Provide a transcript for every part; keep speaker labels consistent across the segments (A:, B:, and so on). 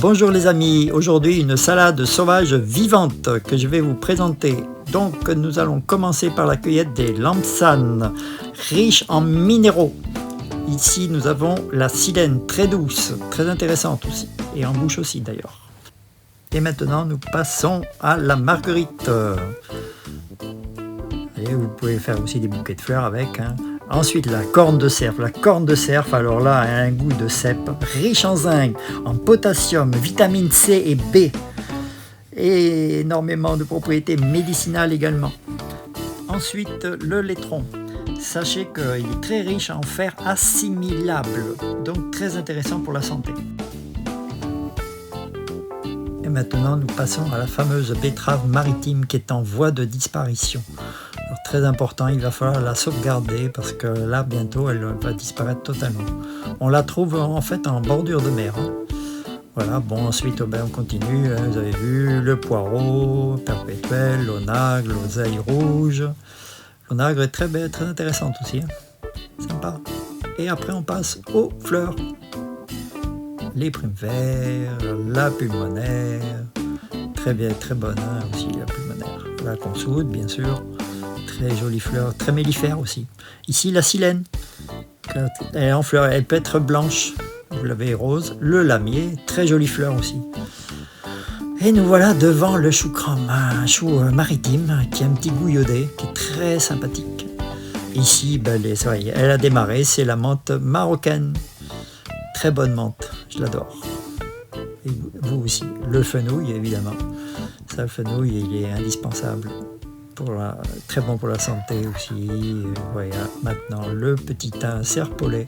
A: Bonjour les amis, aujourd'hui une salade sauvage vivante que je vais vous présenter. Donc nous allons commencer par la cueillette des lampsanes, riches en minéraux. Ici nous avons la silène très douce, très intéressante aussi, et en bouche aussi d'ailleurs. Et maintenant nous passons à la marguerite. Et vous pouvez faire aussi des bouquets de fleurs avec. Ensuite, la corne de cerf. La corne de cerf, alors là, a un goût de cèpe, riche en zinc, en potassium, vitamine C et B, et énormément de propriétés médicinales également. Ensuite, le laitron. Sachez qu'il est très riche en fer assimilable, donc très intéressant pour la santé. Et maintenant, nous passons à la fameuse betterave maritime qui est en voie de disparition. Alors, très important, il va falloir la sauvegarder parce que là, bientôt, elle va disparaître totalement. On la trouve en fait en bordure de mer. Voilà, bon, ensuite, on continue. Vous avez vu le poireau perpétuel, l'onagre, l'oseille rouge. L'onagre est très belle, très intéressante aussi. Sympa. Et après, on passe aux fleurs. Les primevères, la pulmonaire, très bien, très bonne aussi la pulmonaire. La consoude, bien sûr, très jolie fleur, très mellifère aussi. Ici, la silène, elle est en fleur, elle peut être blanche, vous l'avez rose. Le lamier, très jolie fleur aussi. Et nous voilà devant le chou crème, un chou maritime qui a un petit goût iodé, qui est très sympathique. Ici, elle a démarré, c'est la menthe marocaine. Très bonne menthe, je l'adore. Et vous aussi. Le fenouil, évidemment. Ça, le fenouil, il est indispensable. Très bon pour la santé aussi. Voilà. Maintenant, le petit thym serpolet.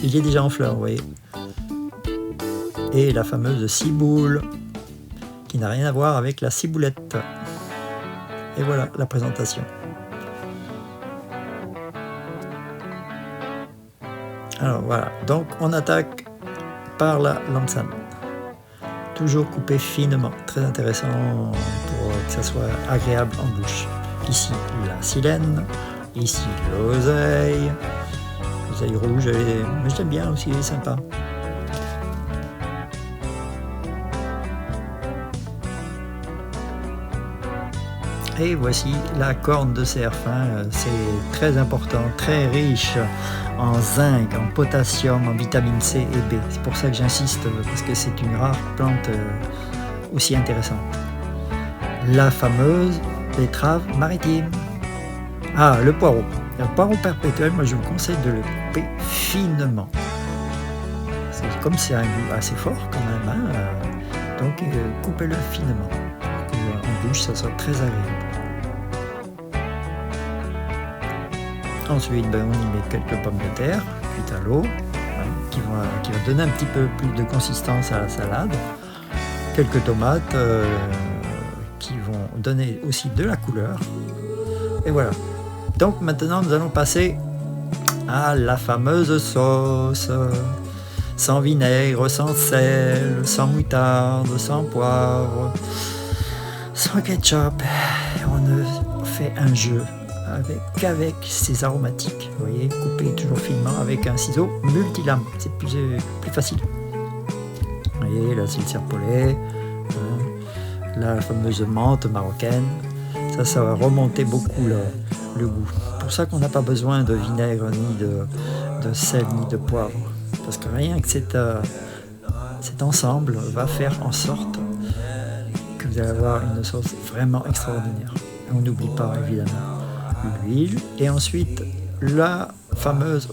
A: Il est déjà en fleurs, vous voyez. Et la fameuse ciboule, qui n'a rien à voir avec la ciboulette. Et voilà la présentation. Alors voilà, donc on attaque par la lampsane. Toujours coupé finement, très intéressant pour que ça soit agréable en bouche. Ici la silène, ici l'oseille rouge, mais j'aime bien aussi, elle est sympa. Et voici la corne de cerf, c'est très important, très riche en zinc, en potassium, en vitamine C et B. C'est pour ça que j'insiste, parce que c'est une rare plante aussi intéressante. La fameuse betterave maritime. Ah, le poireau. Le poireau perpétuel, moi je vous conseille de le couper finement. Comme c'est un goût assez fort quand même, donc coupez-le finement. En bouche, ça soit très agréable. Ensuite, on y met quelques pommes de terre cuites à l'eau, qui va donner un petit peu plus de consistance à la salade. Quelques tomates qui vont donner aussi de la couleur. Et voilà. Donc maintenant, nous allons passer à la fameuse sauce. Sans vinaigre, sans sel, sans moutarde, sans poivre, sans ketchup. On fait un jeu avec ces aromatiques, vous voyez, coupé toujours finement avec un ciseau multilame, c'est plus facile. Vous voyez, là c'est le serpolet, la fameuse menthe marocaine, ça va remonter beaucoup le goût. C'est pour ça qu'on n'a pas besoin de vinaigre, ni de sel, ni de poivre, parce que rien que cet ensemble va faire en sorte que vous allez avoir une sauce vraiment extraordinaire. Et on n'oublie pas évidemment l'huile, et ensuite la fameuse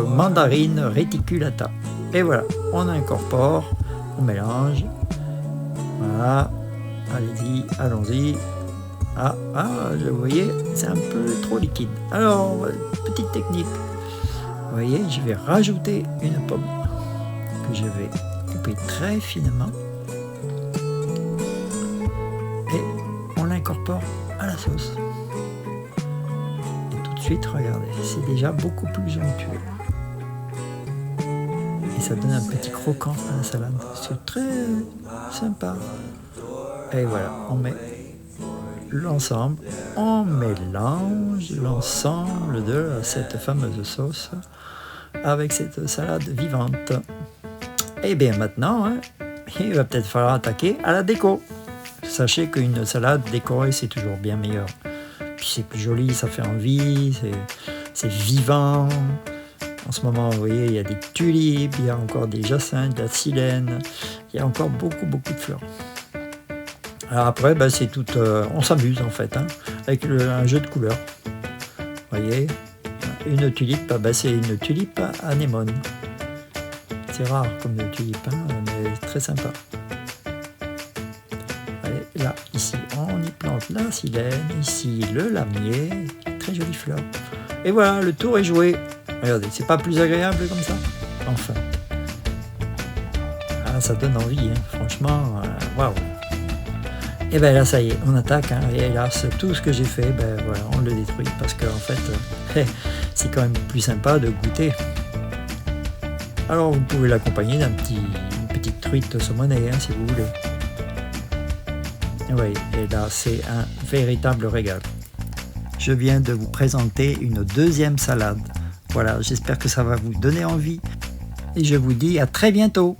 A: mandarine reticulata. Et voilà, on incorpore, on mélange. Voilà, allons-y. Vous voyez, c'est un peu trop liquide. Alors, petite technique. Vous voyez, je vais rajouter une pomme que je vais couper très finement. Et on l'incorpore à la sauce. Regardez, c'est déjà beaucoup plus onctueux. Et ça donne un petit croquant à la salade. C'est très sympa. Et voilà, on met l'ensemble, on mélange l'ensemble de cette fameuse sauce avec cette salade vivante. Et bien maintenant, il va peut-être falloir attaquer à la déco. Sachez qu'une salade décorée, c'est toujours bien meilleur. Puis c'est plus joli, ça fait envie, c'est vivant. En ce moment, vous voyez, il y a des tulipes, il y a encore des jacinthes, de la silène, il y a encore beaucoup de fleurs. Alors après, c'est tout, on s'amuse en fait, avec un jeu de couleurs. Vous voyez, une tulipe, c'est une tulipe anémone. C'est rare comme tulipe, mais très sympa. Allez, là, ici, on y plante la silène, ici le lamier, très jolie fleur. Et voilà, le tour est joué. Regardez, c'est pas plus agréable comme ça? Enfin. Ah, ça donne envie, franchement, waouh. Et bien là, ça y est, on attaque, et là, tout ce que j'ai fait, voilà, on le détruit, parce qu'en fait, c'est quand même plus sympa de goûter. Alors, vous pouvez l'accompagner d'une petite truite saumonée, si vous voulez. Oui, et là, c'est un véritable régal. Je viens de vous présenter une deuxième salade. Voilà, j'espère que ça va vous donner envie, et je vous dis à très bientôt.